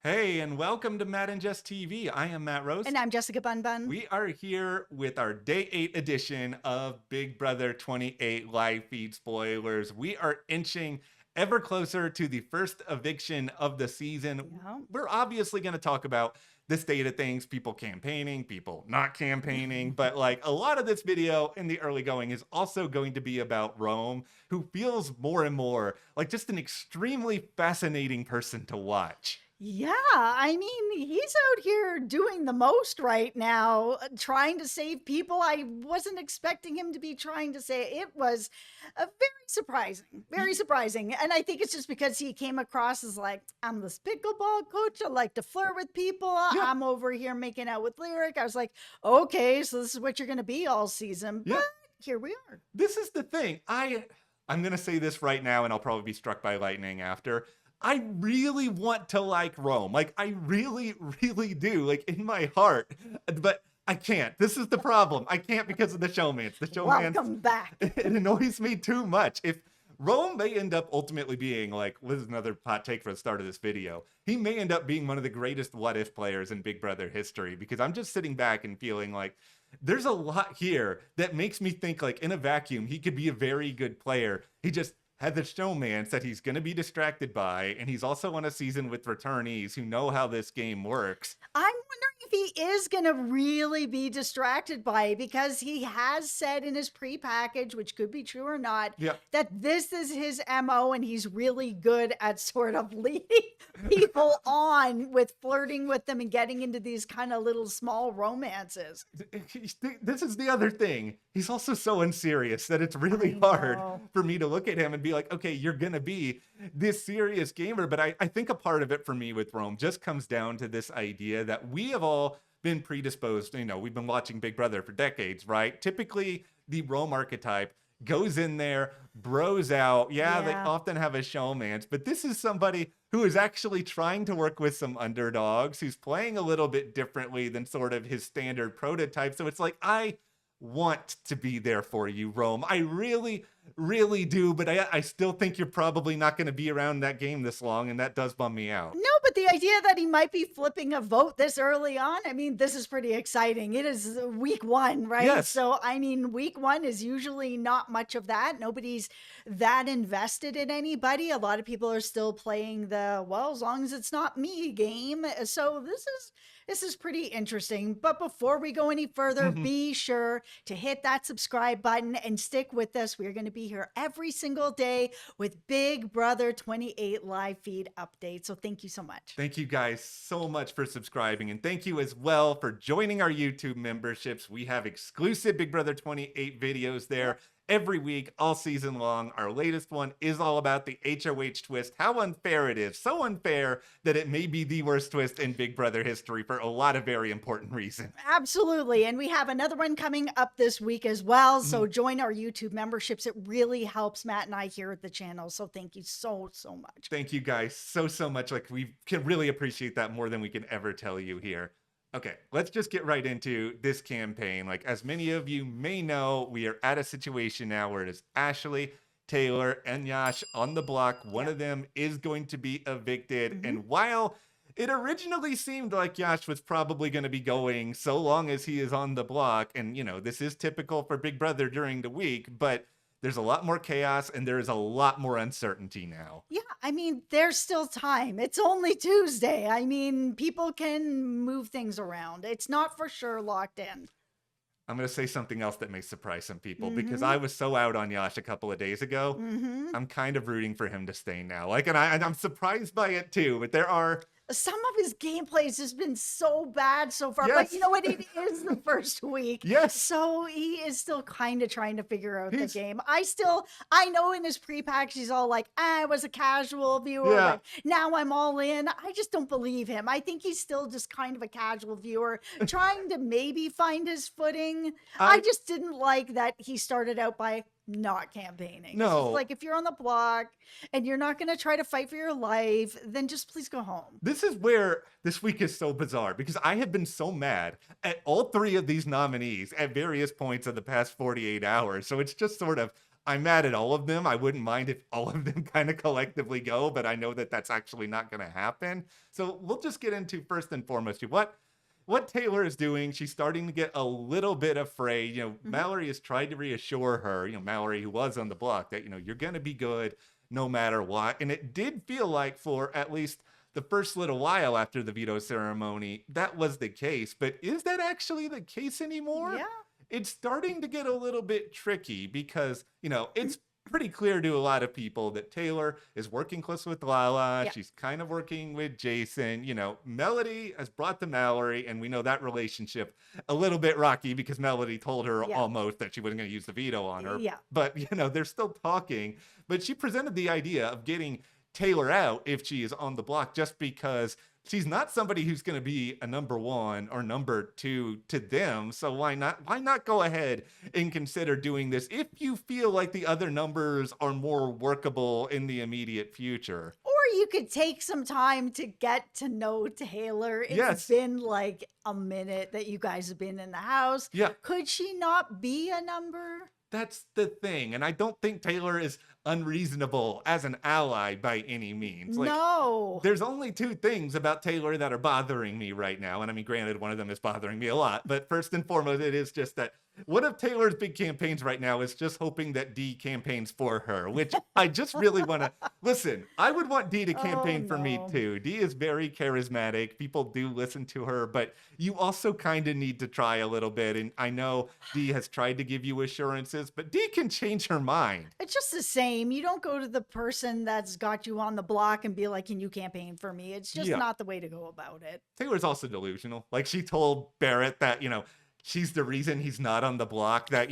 Hey, and welcome to Matt and Jess TV. I am Matt Rose. And I'm Jessica Bun Bun. We are here with our Day 8 edition of Big Brother 28 live feed spoilers. We are inching ever closer to the first eviction of the season. Yeah. We're obviously going to talk about the state of things, people campaigning, people not campaigning, but like a lot of this video in the early going is also going to be about Rome, who feels more and more like just an extremely fascinating person to watch. Yeah, I mean, he's out here doing the most right now, trying to save people. I wasn't expecting him to be trying to say it was very surprising, very surprising. And I think it's just because he came across as like, I'm this pickleball coach. I like to flirt with people. Yeah. I'm over here making out with Lyric. I was like, okay, so this is what you're going to be all season. Yeah. But here we are. This is the thing. I'm going to say this right now, and I'll probably be struck by lightning after. I really want to like Rome. Like, I really, really do, like, in my heart. But I can't. This is the problem. I can't because of the showmance. The showmance. Welcome back. It annoys me too much. If Rome may end up ultimately being, like, this is another hot take for the start of this video. He may end up being one of the greatest what-if players in Big Brother history, because I'm just sitting back and feeling like there's a lot here that makes me think, like, in a vacuum, he could be a very good player. He just had the showmance that he's going to be distracted by, and he's also on a season with returnees who know how this game works. I'm wondering if he is going to really be distracted by it, because he has said in his pre-package, which could be true or not, Yeah. that this is his MO and he's really good at sort of leading people on with flirting with them and getting into these kind of little small romances. This is the other thing. He's also so unserious that it's really I hard know. for me to look at him and be like, okay, you're going to be this serious gamer. But I think a part of it for me with Rome just comes down to this idea that we have all been predisposed. You know, we've been watching Big Brother for decades, right? Typically, the Rome archetype goes in there, bros out. Yeah, they Yeah. often have a showmance, but this is somebody who is actually trying to work with some underdogs, who's playing a little bit differently than sort of his standard prototype. So it's like, I want to be there for you, Rome. I really, really do, but I still think you're probably not going to be around that game this long, and that does bum me out. No, but the idea that he might be flipping a vote this early on, I mean, this is pretty exciting. It is week one, right? Yes. So, I mean, week one is usually not much of that. Nobody's that invested in anybody. A lot of people are still playing the, well, as long as it's not me game. So this is pretty interesting. But before we go any further, be sure to hit that subscribe button and stick with us. We're going to be here every single day with Big Brother 28 live feed updates. So thank you so much. Thank you guys so much for subscribing, and thank you as well for joining our YouTube memberships. We have exclusive Big Brother 28 videos there every week, all season long. Our latest one is all about the HOH twist, how unfair it is. So unfair that it may be the worst twist in Big Brother history for a lot of very important reasons. Absolutely. And we have another one coming up this week as well. So join our YouTube memberships. It really helps Matt and I here at the channel. So thank you so much. Thank you guys so much. Like, we can really appreciate that more than we can ever tell you here. Okay, let's just get right into this campaign. Like, as many of you may know, we are at a situation now where it is Ashley, Taylor, and Yash on the block. One of them is going to be evicted. And while it originally seemed like Yash was probably going to be going so long as he is on the block, and, you know, this is typical for Big Brother during the week, but there's a lot more chaos and there is a lot more uncertainty now. Yeah, I mean, there's still time. It's only Tuesday. I mean, people can move things around. It's not for sure locked in. I'm going to say something else that may surprise some people, because I was so out on Yash a couple of days ago. I'm kind of rooting for him to stay now. Like, and I'm surprised by it too, but there are Some of his gameplay has just been so bad so far, Yes. but you know what? It is the first week. Yes. So he is still kind of trying to figure out He's- the game. I know in his pre-pack, he's all like, I was a casual viewer. Yeah. Like, now I'm all in. I just don't believe him. I think he's still just kind of a casual viewer trying to maybe find his footing. I just didn't like that he started out by not campaigning. No. It's just like, if you're on the block and you're not going to try to fight for your life, then just please go home. This is where this week is so bizarre, because I have been so mad at all three of these nominees at various points of the past 48 hours. So it's just sort of, I'm mad at all of them. I wouldn't mind if all of them kind of collectively go, but I know that that's actually not going to happen. So we'll just get into first and foremost what Taylor is doing. She's starting to get a little bit afraid. Mhm. Mallory has tried to reassure her, Mallory who was on the block, that, you're going to be good no matter what. And it did feel like for at least the first little while after the veto ceremony, that was the case. But is that actually the case anymore? Yeah. It's starting to get a little bit tricky because, it's pretty clear to a lot of people that Taylor is working close with Lala. Yeah. She's kind of working with Jason. Melody has brought the Mallory, and we know that relationship a little bit rocky because Melody told her Yeah. almost that she wasn't going to use the veto on her. Yeah. But, they're still talking. But she presented the idea of getting Taylor out if she is on the block, just because she's not somebody who's going to be a number one or number two to them. So why not go ahead and consider doing this if you feel like the other numbers are more workable in the immediate future? Or you could take some time to get to know Taylor. It's Yes. been like a minute that you guys have been in the house. Yeah. Could she not be a number? That's the thing. And I don't think Taylor is unreasonable as an ally by any means. Like, No. there's only two things about Taylor that are bothering me right now. And I mean, granted, one of them is bothering me a lot. But first and foremost, it is just that one of Taylor's big campaigns right now is just hoping that Dee campaigns for her, which I just really want to listen. I would want Dee to campaign for me no. too. Dee is very charismatic. People do listen to her, but you also kind of need to try a little bit. And I know Dee has tried to give you assurances, but Dee can change her mind. It's just the same. You don't go to the person that's got you on the block and be like, can you campaign for me? It's just Yeah. not the way to go about it. Taylor's also delusional. Like, she told Barrett that, she's the reason he's not on the block, that,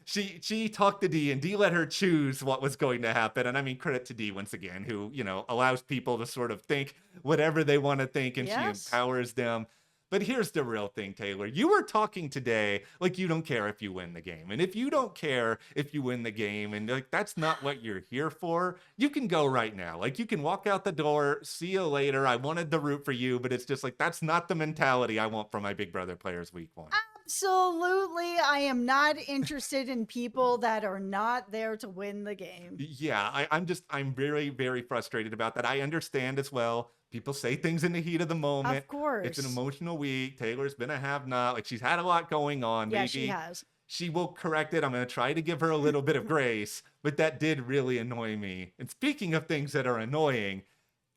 she talked to Dee and Dee let her choose what was going to happen. And I mean, credit to Dee once again, who, allows people to sort of think whatever they want to think, and Yes. she empowers them. But here's the real thing, Taylor. You were talking today like you don't care if you win the game. And if you don't care if you win the game, and like that's not what you're here for, you can go right now. Like, you can walk out the door, see you later. I wanted to root for you, but it's just like that's not the mentality I want from my Big Brother players week one. Absolutely. I am not interested in people that are not there to win the game. Yeah, I'm very, very frustrated about that. I understand as well. People say things in the heat of the moment. Of course. It's an emotional week. Taylor's been a have-not. Like, she's had a lot going on. Yeah, Maybe she has. she will correct it. I'm going to try to give her a little bit of grace, but that did really annoy me. And speaking of things that are annoying,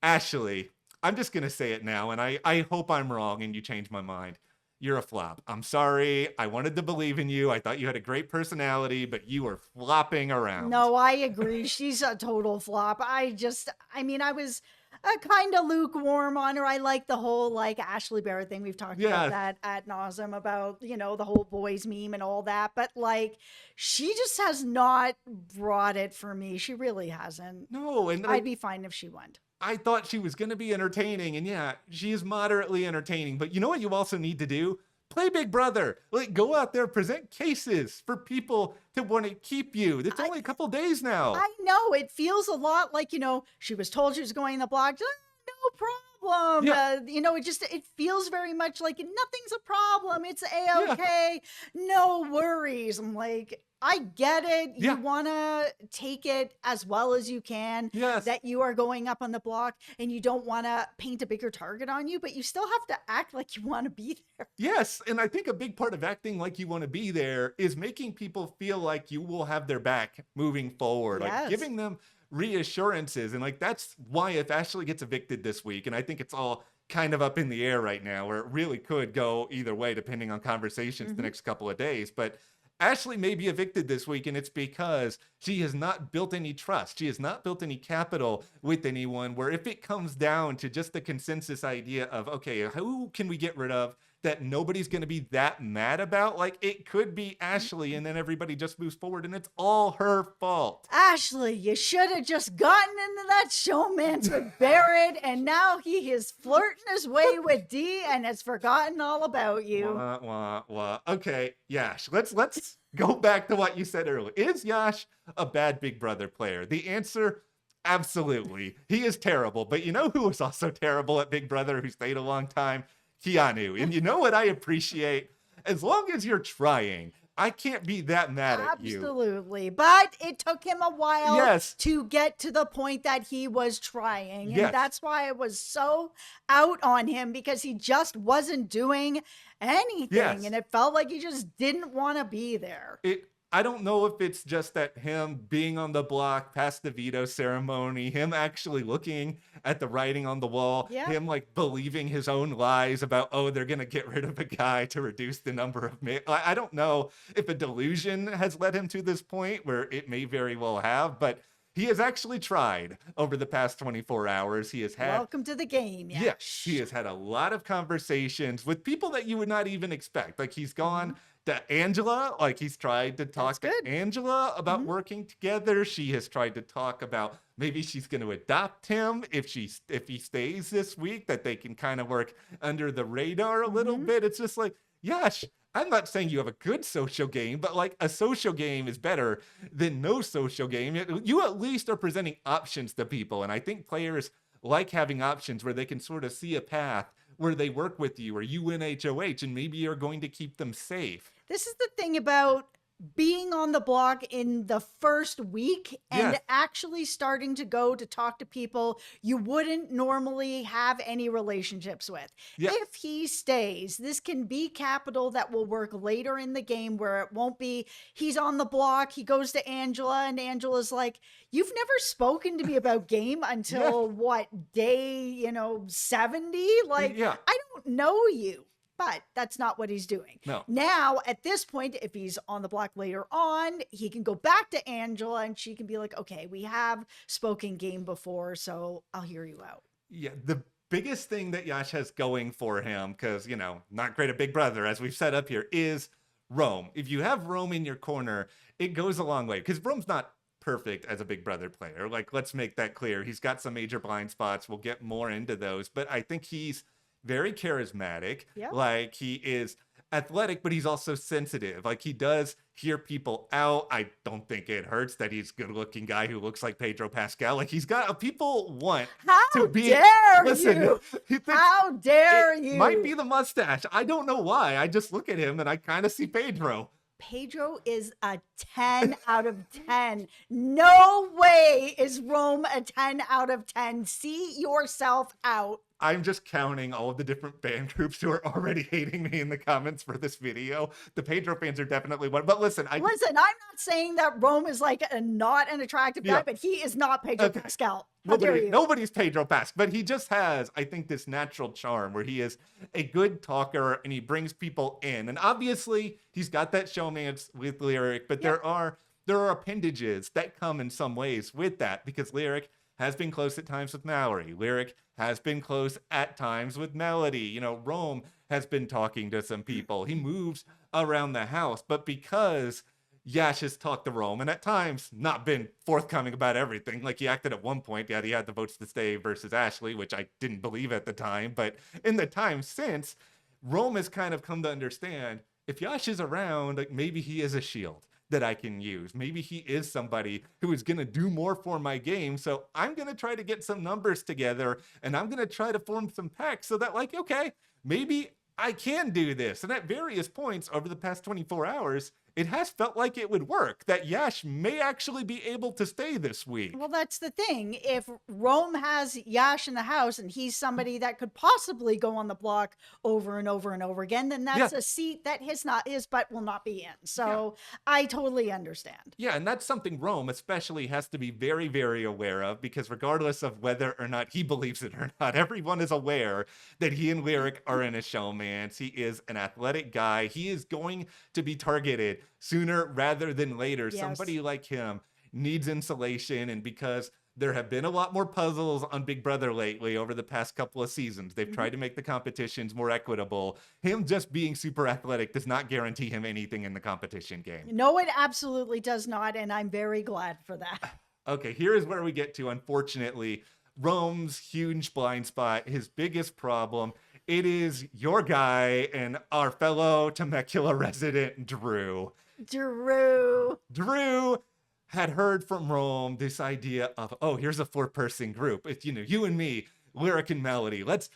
Ashley, I'm just going to say it now, and I hope I'm wrong and you change my mind. You're a flop. I'm sorry. I wanted to believe in you. I thought you had a great personality, but you were flopping around. No, I agree. She's a total flop. I was kind of lukewarm on her. I like the whole like Ashley Barrett thing. We've talked about that ad nauseum about, the whole boys meme and all that. But like, she just has not brought it for me. She really hasn't. No, and I'd be fine if she went. I thought she was going to be entertaining, and yeah, she is moderately entertaining. But you know what you also need to do? Play Big Brother. Like, go out there, present cases for people to want to keep you. It's only a couple days now. I know it feels a lot like, she was told she was going in the block. No problem. Yeah. It feels very much like nothing's a problem. It's A-okay. No worries. I'm like, I get it. Yeah. You want to take it as well as you can. Yes. That you are going up on the block and you don't want to paint a bigger target on you, but you still have to act like you want to be there. Yes, and I think a big part of acting like you want to be there is making people feel like you will have their back moving forward, like Yes. giving them reassurances. And like, that's why if Ashley gets evicted this week, and I think it's all kind of up in the air right now, where it really could go either way depending on conversations the next couple of days, but Ashley may be evicted this week, and it's because she has not built any trust. She has not built any capital with anyone, where if it comes down to just the consensus idea of, okay, who can we get rid of that nobody's going to be that mad about? Like, it could be Ashley, and then everybody just moves forward, and it's all her fault. Ashley, you should have just gotten into that showmance with Barrett, and now he is flirting his way with Dee and has forgotten all about you. Wah, wah, wah. Okay, Yash, let's go back to what you said earlier. Is Yash a bad Big Brother player? The answer, absolutely. He is terrible. But you know who was also terrible at Big Brother, who stayed a long time? Keanu. And you know what I appreciate? As long as you're trying, I can't be that mad at you. Absolutely. But it took him a while Yes. to get to the point that he was trying. And Yes. that's why I was so out on him, because he just wasn't doing anything. Yes. And it felt like he just didn't want to be there. I don't know if it's just that him being on the block past the veto ceremony, him actually looking at the writing on the wall, Yeah. him like believing his own lies about, oh, they're going to get rid of a guy to reduce the number of I don't know if a delusion has led him to this point, where it may very well have, but he has actually tried over the past 24 hours. He has had Welcome to the game. Yeah. Yes, he has had a lot of conversations with people that you would not even expect. Like he's gone to Angela, like he's tried to talk to good. Angela about working together. She has tried to talk about maybe she's going to adopt him if he stays this week, that they can kind of work under the radar a little bit. It's just like, Yash, I'm not saying you have a good social game, but like a social game is better than no social game. You at least are presenting options to people. And I think players like having options where they can sort of see a path where they work with you, or you win HOH, and maybe you're going to keep them safe. This is the thing about being on the block in the first week and Yes. actually starting to go to talk to people you wouldn't normally have any relationships with. Yes. If he stays, this can be capital that will work later in the game, where it won't be he's on the block, he goes to Angela, and Angela's like, you've never spoken to me about game until what, day 70? Like, Yeah. I don't know you. But that's not what he's doing. No. Now, at this point, if he's on the block later on, he can go back to Angela and she can be like, okay, we have spoken game before, so I'll hear you out. Yeah, the biggest thing that Yash has going for him, because, not great at Big Brother, as we've set up here, is Rome. If you have Rome in your corner, it goes a long way, because Rome's not perfect as a Big Brother player. Like, let's make that clear. He's got some major blind spots. We'll get more into those, but I think he's very charismatic. Yeah. Like, he is athletic, but he's also sensitive. Like, he does hear people out. I don't think it hurts that he's a good-looking guy who looks like Pedro Pascal. Like, he's got people want How to be. dare Listen, you? he thinks How dare it you? might be the mustache. I don't know why. I just look at him and I kind of see Pedro. Pedro is a 10 out of 10. No way is Rome a 10 out of 10. See yourself out. I'm just counting all of the different fan groups who are already hating me in the comments for this video. The Pedro fans are definitely one. But listen, I'm not saying that Rome is like not an attractive guy, but he is not Pedro Okay. Pascal. How dare you? Nobody's Pedro Pascal, but he just has, I think, this natural charm where he is a good talker and he brings people in. And obviously, he's got that showmance with Lyric, but there are appendages that come in some ways with that, because Lyric has been close at times with Mallory. Lyric has been close at times with Melody. Rome has been talking to some people. He moves around the house, but because Yash has talked to Rome and at times not been forthcoming about everything. Like, he acted at one point, he had the votes to stay versus Ashley, which I didn't believe at the time. But in the time since, Rome has kind of come to understand, if Yash is around, like, maybe he is a shield that I can use. Maybe he is somebody who is going to do more for my game. So I'm going to try to get some numbers together and I'm going to try to form some packs so that, like, okay, maybe I can do this. And at various points over the past 24 hours, it has felt like it would work, that Yash may actually be able to stay this week. Well, that's the thing. If Rome has Yash in the house and he's somebody that could possibly go on the block over and over and over again, then that's a seat that his butt will not be in. So I totally understand. Yeah, and that's something Rome especially has to be very, very aware of, because regardless of whether or not he believes it or not, everyone is aware that he and Lyric are in a showmance. He is an athletic guy. He is going to be targeted sooner rather than later. Yes. Somebody like him needs insulation, and because there have been a lot more puzzles on Big Brother lately over the past couple of seasons, they've tried to make the competitions more equitable. Him just being super athletic does not guarantee him anything in the competition game. No, it absolutely does not, and I'm very glad for that. Okay, here is where we get to, unfortunately, Rome's huge blind spot, his biggest problem. It is your guy and our fellow Temecula resident, Drew. Drew had heard from Rome this idea of, oh, here's a 4-person group. It's, you and me. lyric and melody. Let's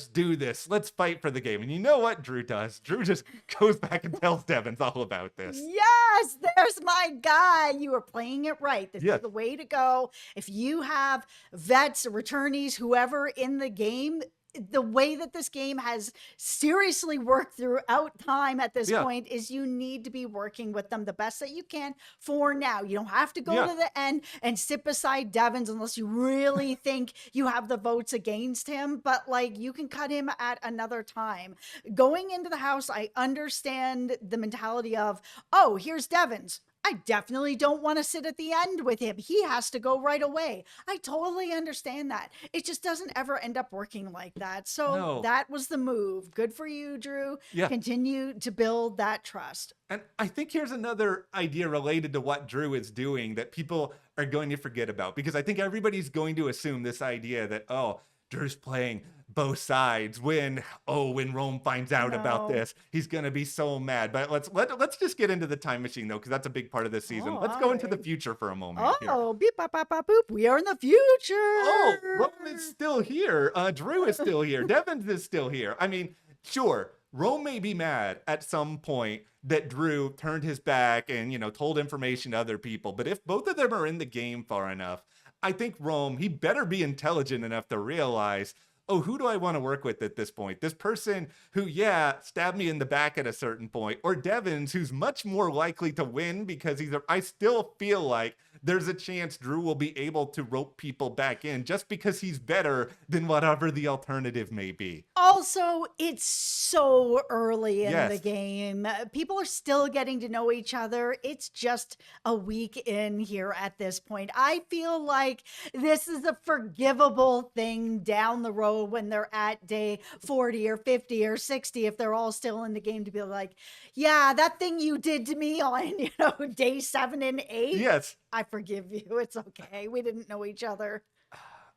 do this. Let's fight for the game. And you know what Drew does? Drew just goes back and tells Devins all about this. Yes, there's my guy. You are playing it right. This Yes. is the way to go. If you have vets, returnees, whoever in the game, the way that this game has seriously worked throughout time at this Yeah. point is you need to be working with them the best that you can for now. You don't have to go Yeah. to the end and sit beside Devins unless you really think you have the votes against him. But like, you can cut him at another time. Going into the house, I understand the mentality of, oh, here's Devins. I definitely don't want to sit at the end with him. He has to go right away. I totally understand that. It just doesn't ever end up working like that. So No. that was the move. Good for you, Drew. Yeah. Continue to build that trust. And I think here's another idea related to what Drew is doing that people are going to forget about, because I think everybody's going to assume this idea that, oh, Drew's playing both sides when Rome finds out about No. this, he's going to be so mad. But let's just get into the time machine, though, because that's a big part of this season. Oh, Let's go into the alright. future for a moment here. Oh, beep, bop, bop, bop, boop. We are in the future. Oh, Rome is still here. Drew is still here. Devins is still here. I mean, sure, Rome may be mad at some point that Drew turned his back and, told information to other people. But if both of them are in the game far enough, I think Rome, he better be intelligent enough to realize, oh, who do I want to work with at this point? This person who, stabbed me in the back at a certain point, or Devins, who's much more likely to win because I still feel like there's a chance Drew will be able to rope people back in just because he's better than whatever the alternative may be. Also, it's so early in the Yes. game. People are still getting to know each other. It's just a week in here at this point. I feel like this is a forgivable thing down the road when they're at day 40 or 50 or 60, if they're all still in the game, to be like, yeah, that thing you did to me on, day 7 and 8. Yes. I forgive you. It's okay. We didn't know each other.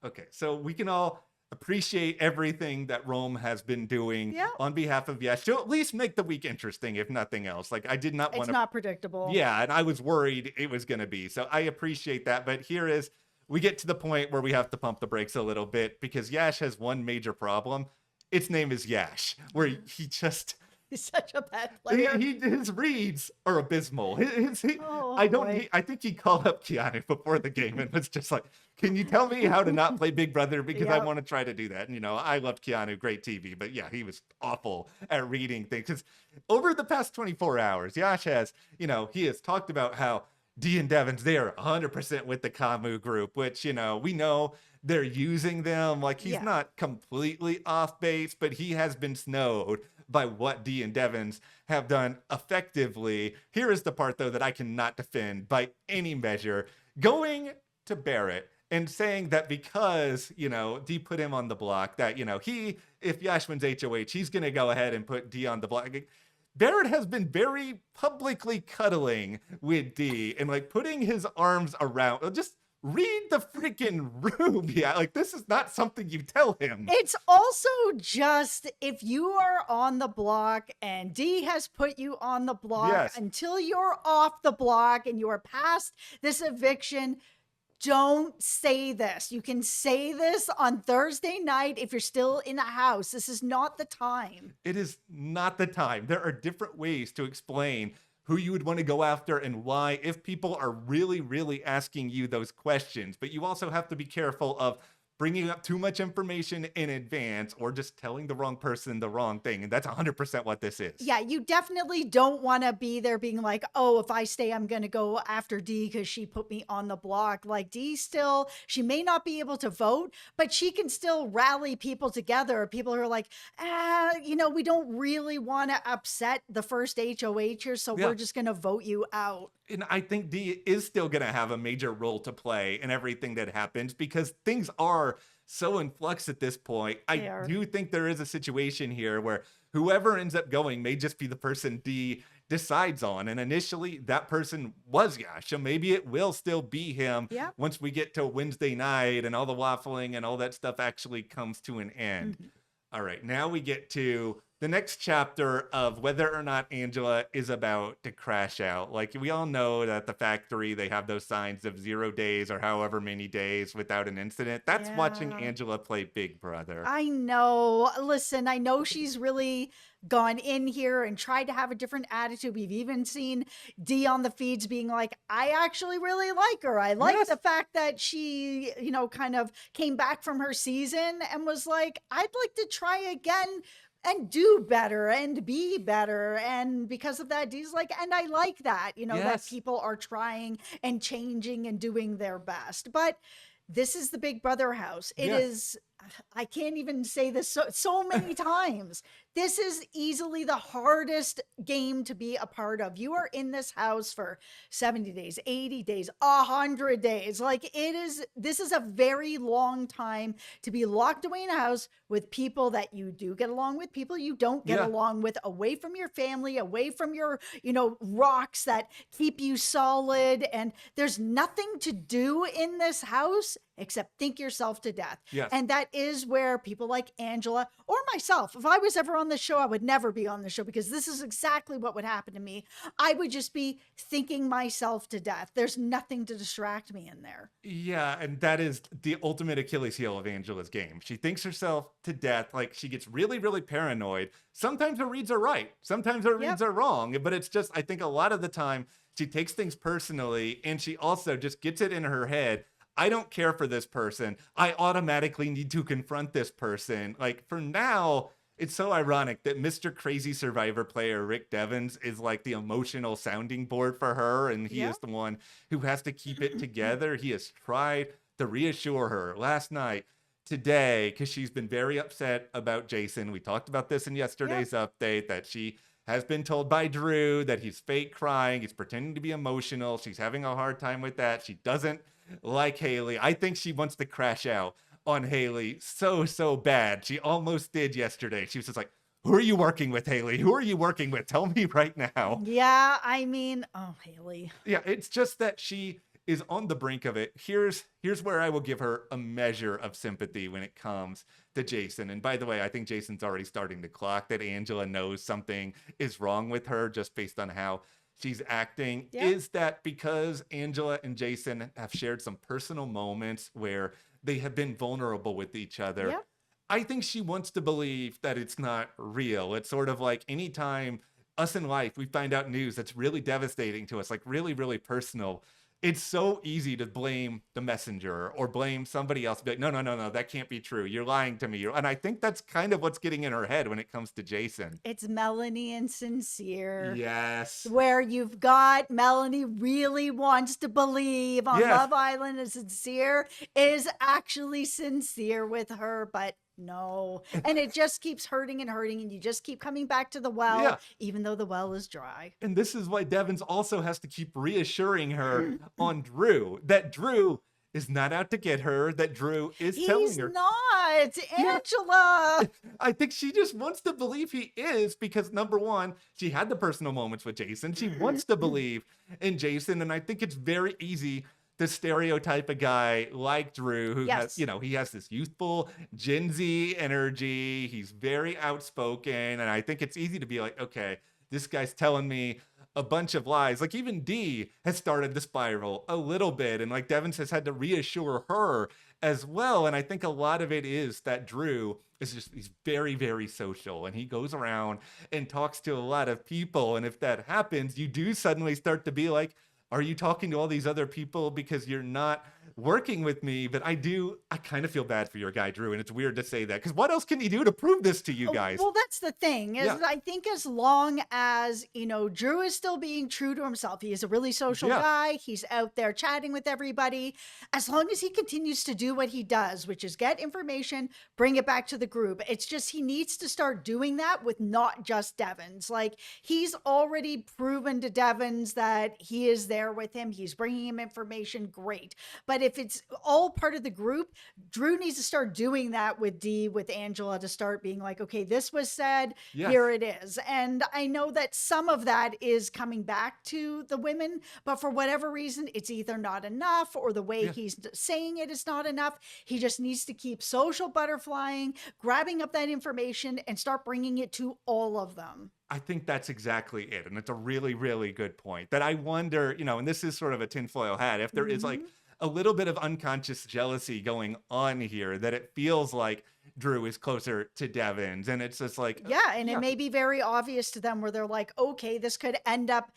Okay, so we can all appreciate everything that Rome has been doing Yeah. on behalf of Yes to at least make the week interesting, if nothing else. Like, I did not It's want to. not predictable. Yeah, and I was worried it was going to be. So I appreciate that. But we get to the point where we have to pump the brakes a little bit because Yash has one major problem. Its name is Yash, where he just. He's such a bad player. His reads are abysmal. Oh, boy. I think he called up Keanu before the game and was just like, "Can you tell me how to not play Big Brother because I Yep. want to try to do that?" And I loved Keanu, great TV, but yeah, he was awful at reading things. Because over the past 24 hours, Yash has, he has talked about how Dee and Devins, they are 100% with the Kamu group, which we know they're using them. Like, he's Yeah. not completely off base, but he has been snowed by what Dee and Devins have done effectively. Here is the part, though, that I cannot defend by any measure. Going to Barrett and saying that because, Dee put him on the block, that, if Yash wins HOH, he's going to go ahead and put Dee on the block. Barrett has been very publicly cuddling with Dee and putting his arms around. Just read the freaking room. Yeah, this is not something you tell him. It's also just if you are on the block and D has put you on the block Yes. until you're off the block and you are past this eviction, don't say this. You can say this on Thursday night if you're still in a house. This is not the time. It is not the time. There are different ways to explain who you would want to go after and why if people are really, really asking you those questions. But you also have to be careful of bringing up too much information in advance or just telling the wrong person the wrong thing. And that's 100% what this is. Yeah, you definitely don't want to be there being like, oh, if I stay, I'm going to go after D because she put me on the block. Like, D still, she may not be able to vote, but she can still rally people together. People who are like, we don't really want to upset the first HOH here, so Yeah. we're just going to vote you out. And I think Dee is still going to have a major role to play in everything that happens because things are so in flux at this point. They I are. do think there is a situation here where whoever ends up going may just be the person Dee decides on. And initially, that person was Yash. So maybe it will still be him Yeah. once we get to Wednesday night and all the waffling and all that stuff actually comes to an end. Mhm. All right, now we get to the next chapter of whether or not Angela is about to crash out. Like, we all know that the factory, they have those signs of 0 days or however many days without an incident. That's watching Yeah. Angela play Big Brother. I know. Listen, I know she's really gone in here and tried to have a different attitude. We've even seen Dee on the feeds being like, I actually really like her. I like Yes. the fact that she, kind of came back from her season and was like, I'd like to try again and do better and be better. And because of that, Dee's like, and I like that, that Yes. people are trying and changing and doing their best. But this is the Big Brother house. It Yes. is, I can't even say this so many times. This is easily the hardest game to be a part of. You are in this house for 70 days, 80 days, 100 days. Like, this is a very long time to be locked away in a house with people that you do get along with, people you don't get Yeah. along with, away from your family, away from your, rocks that keep you solid. And there's nothing to do in this house except think yourself to death. Yes. And that is where people like Angela or myself, if I was ever on the show, I would never be on the show because this is exactly what would happen to me. I would just be thinking myself to death. There's nothing to distract me in there. Yeah, and that is the ultimate Achilles heel of Angela's game. She thinks herself to death. Like, she gets really, really paranoid. Sometimes her reads are right. Sometimes her reads are wrong. But it's just, I think a lot of the time she takes things personally, and she also just gets it in her head. I don't care for this person. I automatically need to confront this person. Like, for now, it's so ironic that Mr. Crazy Survivor player Rick Devens is like the emotional sounding board for her, and he is the one who has to keep it together. He has tried to reassure her last night, today, because she's been very upset about Jason. We talked about this in yesterday's update, that she has been told by Drew that he's fake crying. He's pretending to be emotional. She's having a hard time with that. She doesn't like Haley. I think she wants to crash out on Haley so bad. She almost did yesterday. She was just like, who are you working with, Haley? Who are you working with? Tell me right now. Yeah, I mean, oh, Haley. Yeah, it's just that she is on the brink of it. Here's where I will give her a measure of sympathy when it comes to Jason. And by the way, I think Jason's already starting to clock that Angela knows something is wrong with her just based on how she's acting. Is that because Angela and Jason have shared some personal moments where they have been vulnerable with each other? I think she wants to believe that it's not real. It's sort of like anytime us in life, we find out news that's really devastating to us, like really, really personal. It's so easy to blame the messenger or blame somebody else. Be like, no, that can't be true. You're lying to me. And I think that's kind of what's getting in her head when it comes to Jason. It's Melanie and Sincere. Yes. Where you've got Melanie really wants to believe on Love Island and Sincere is actually sincere with her, but no. And it just keeps hurting and hurting, and you just keep coming back to the well, even though the well is dry. And this is why Devens also has to keep reassuring her on Drew, that Drew is not out to get her, that Drew is telling her. He's not, Angela. I think she just wants to believe he is because, number one, she had the personal moments with Jason. She wants to believe in Jason, and I think it's very easy to stereotype a guy like Drew who has, he has this youthful Gen Z energy. He's very outspoken. And I think it's easy to be like, okay, this guy's telling me a bunch of lies. Like, even Dee has started the spiral a little bit. And like Devens has had to reassure her as well. And I think a lot of it is that Drew is just, he's very, very social. And he goes around and talks to a lot of people. And if that happens, you do suddenly start to be like, are you talking to all these other people because you're not working with me? But I kind of feel bad for your guy, Drew. And it's weird to say that because what else can he do to prove this to you guys? Well, that's the thing is I think as long as, Drew is still being true to himself, he is a really social guy. He's out there chatting with everybody. As long as he continues to do what he does, which is get information, bring it back to the group. It's just he needs to start doing that with not just Devens. Like, he's already proven to Devens that he is there with him. He's bringing him information. Great. But But if it's all part of the group, Drew needs to start doing that with Dee, with Angela, to start being like, okay, this was said, here Yes. it is. And I know that some of that is coming back to the women, but for whatever reason, it's either not enough or the way Yeah. he's saying it is not enough. He just needs to keep social butterflying, grabbing up that information and start bringing it to all of them. I think that's exactly it. And it's a really, really good point that I wonder, and this is sort of a tinfoil hat, if there is like Hmm. a little bit of unconscious jealousy going on here, that it feels like Drew is closer to Devins. And it's just like, Yeah, and it yeah, may be very obvious to them where they're like, okay, this could end up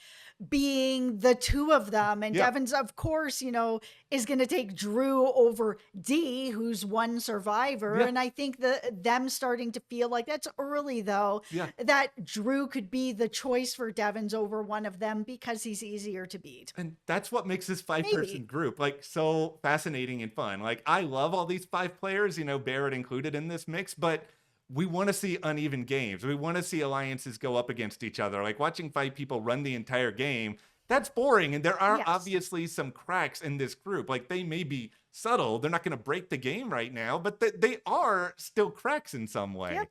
being the two of them. And yeah, Devins, of course, is going to take Drew over Dee, who's one survivor. yeah, And I think them starting to feel like that's early, though, yeah. that Drew could be the choice for Devins over one of them because he's easier to beat. And that's what makes this 5-person Maybe. group like so fascinating and fun. Like I love all these 5 players, Barrett included in this mix, but we want to see uneven games. We want to see alliances go up against each other. Like watching 5 people run the entire game, that's boring. And there are Yes. obviously some cracks in this group. Like they may be subtle. They're not going to break the game right now, but they are still cracks in some way. Yep.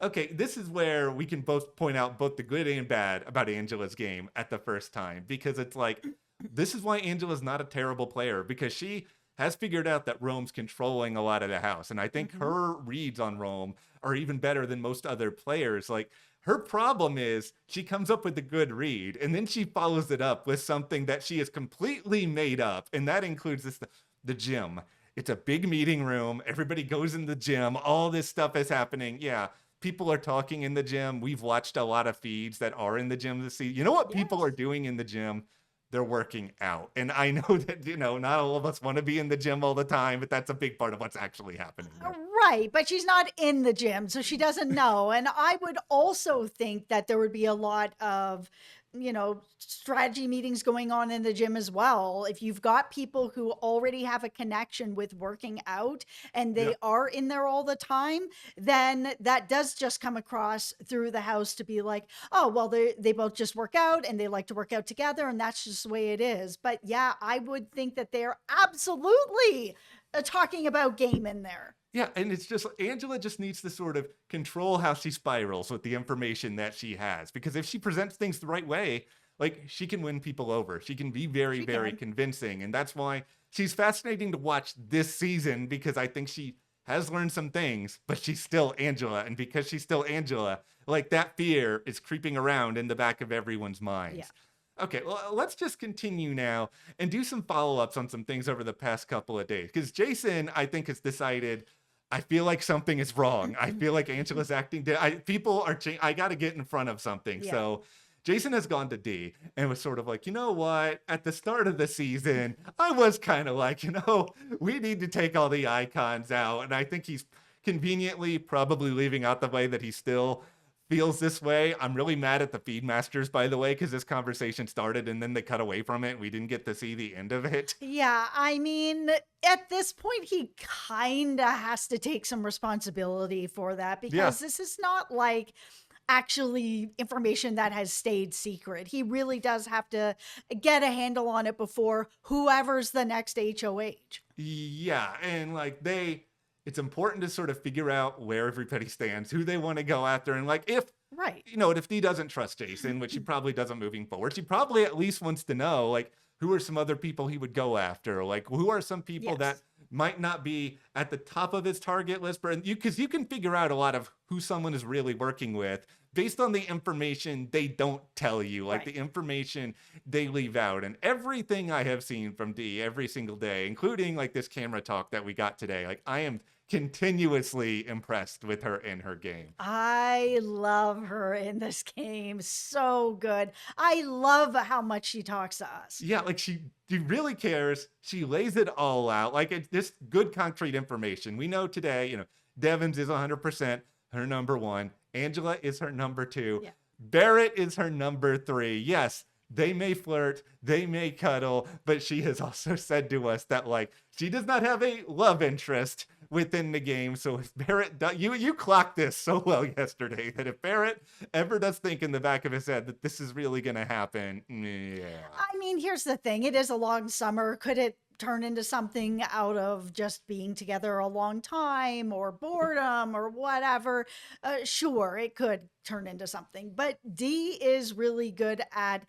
Okay, this is where we can both point out both the good and bad about Angela's game at the first time, because it's like, this is why Angela's not a terrible player, because she has figured out that Rome's controlling a lot of the house. And I think Hmm. her reads on Rome are even better than most other players. Like her problem is she comes up with a good read and then she follows it up with something that she has completely made up. And that includes the gym. It's a big meeting room. Everybody goes in the gym. All this stuff is happening. Yeah. People are talking in the gym. We've watched a lot of feeds that are in the gym to see, what people are Yes. doing in the gym? They're working out. And I know that, not all of us want to be in the gym all the time, but that's a big part of what's actually happening there. Right, but she's not in the gym, so she doesn't know. And I would also think that there would be a lot of, strategy meetings going on in the gym as well. If you've got people who already have a connection with working out and Yeah. they are in there all the time, then that does just come across through the house to be like, oh, well, they both just work out and they like to work out together, and that's just the way it is. But yeah, I would think that they're absolutely talking about game in there. Yeah, and it's just Angela just needs to sort of control how she spirals with the information that she has. Because if she presents things the right way, like she can win people over. She can be very, She very can. convincing. And that's why she's fascinating to watch this season, because I think she has learned some things, but she's still Angela. And because she's still Angela, like that fear is creeping around in the back of everyone's Yeah. minds. Okay, well, let's just continue now and do some follow-ups on some things over the past couple of days. Because Jason, I think, has decided, I feel like something is wrong. I feel like Angela's acting. People are. I got to get in front of something. Yeah. So Jason has gone to D and was sort of like, you know what? At the start of the season, I was kind of like, we need to take all the icons out. And I think he's conveniently probably leaving out the way that he still feels this way. I'm really mad at the Feedmasters, by the way, because this conversation started and then they cut away from it. We didn't get to see the end of it. Yeah, I mean, at this point, he kind of has to take some responsibility for that Yeah. because this is not like actually information that has stayed secret. He really does have to get a handle on it before whoever's the next HOH. Yeah, and like it's important to sort of figure out where everybody stands, who they want to go after, and like Right. if Dee doesn't trust Jason, which she probably doesn't moving forward, she probably at least wants to know like who are some other people he would go after, like who are some people that Yes. might not be at the top of his target list, but because you can figure out a lot of who someone is really working with based on the information they don't tell you, like Right. the information they leave out. And everything I have seen from Dee every single day, including like this camera talk that we got today, like I am continuously impressed with her in her game. I love her in this game. So good. I love how much she talks to us. Yeah, like she really cares. She lays it all out. Like it's just good concrete information. We know today, Devins is 100% her number one. Angela is her number two. Yeah. Barrett is her number three. Yes, they may flirt, they may cuddle, but she has also said to us that like she does not have a love interest, within the game. So if Barrett, you clocked this so well yesterday that if Barrett ever does think in the back of his head that this is really going to happen, yeah. I mean, here's the thing. It is a long summer. Could it turn into something out of just being together a long time or boredom or whatever? Sure, it could turn into something. But Dee is really good at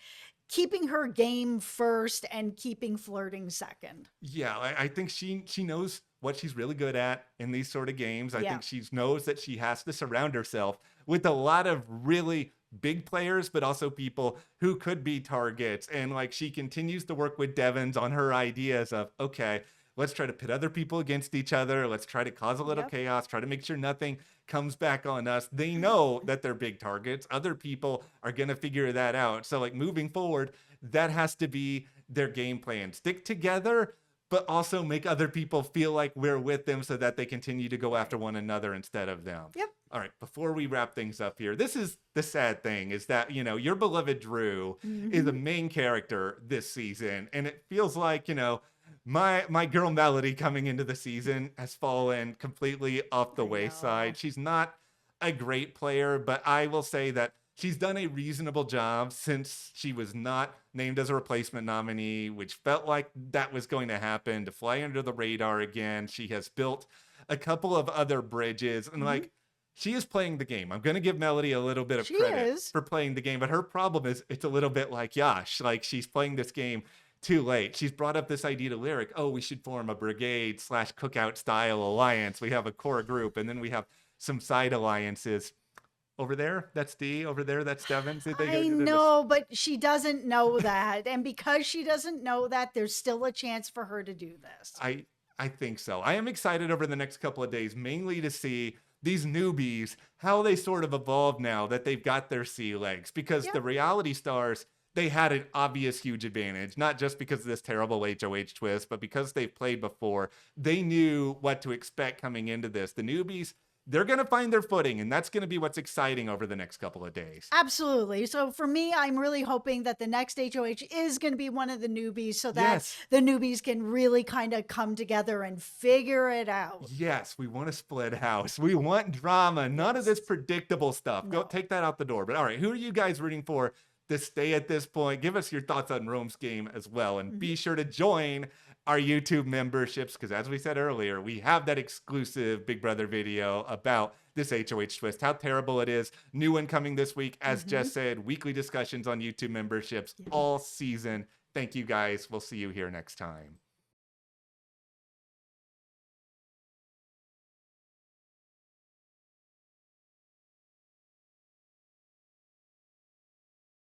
keeping her game first and keeping flirting second. Yeah, I think she knows what she's really good at in these sort of games. I Yeah. think she knows that she has to surround herself with a lot of really big players, but also people who could be targets. And like she continues to work with Devons on her ideas of, okay, let's try to pit other people against each other. Let's try to cause a little Yep. chaos, try to make sure nothing comes back on us. They know that they're big targets. Other people are going to figure that out. So like moving forward, that has to be their game plan. Stick together, but also make other people feel like we're with them so that they continue to go after one another instead of them. Yep. All right, before we wrap things up here, this is the sad thing is that, you know, your beloved Drew is a Mhm. main character this season. And it feels like, you know, my girl Melody coming into the season has fallen completely off the I know. wayside. She's not a great player, but I will say that she's done a reasonable job since she was not named as a replacement nominee, which felt like that was going to happen to fly under the radar again. She has built a couple of other bridges and Mhm. like she is playing the game. I'm going to give Melody a little bit of She credit is. for playing the game, but her problem is it's a little bit like Yash. Like she's playing this game too late. She's brought up this idea to Lyric. Oh, we should form a brigade / cookout style alliance. We have a core group and then we have some side alliances. Over there, that's D. Over there, that's Devons. I know, but she doesn't know that. And because she doesn't know that, there's still a chance for her to do this. I think so. I am excited over the next couple of days, mainly to see these newbies, how they sort of evolve now that they've got their sea legs. Because Yep. the reality stars, they had an obvious huge advantage, not just because of this terrible HOH twist, but because they've played before. They knew what to expect coming into this. The newbies, they're going to find their footing, and that's going to be what's exciting over the next couple of days. Absolutely. So for me, I'm really hoping that the next HOH is going to be one of the newbies so that Yes. the newbies can really kind of come together and figure it out. Yes, we want to split house. We want drama, none of this Yes. predictable stuff. Go No. take that out the door. But all right, who are you guys rooting for to stay at this point? Give us your thoughts on Rome's game as well. And be sure to join our YouTube memberships because as we said earlier, we have that exclusive Big Brother video about this HOH twist, how terrible it is. New one coming this week. As Jess said, weekly discussions on YouTube memberships all season. Thank you guys. We'll see you here next time.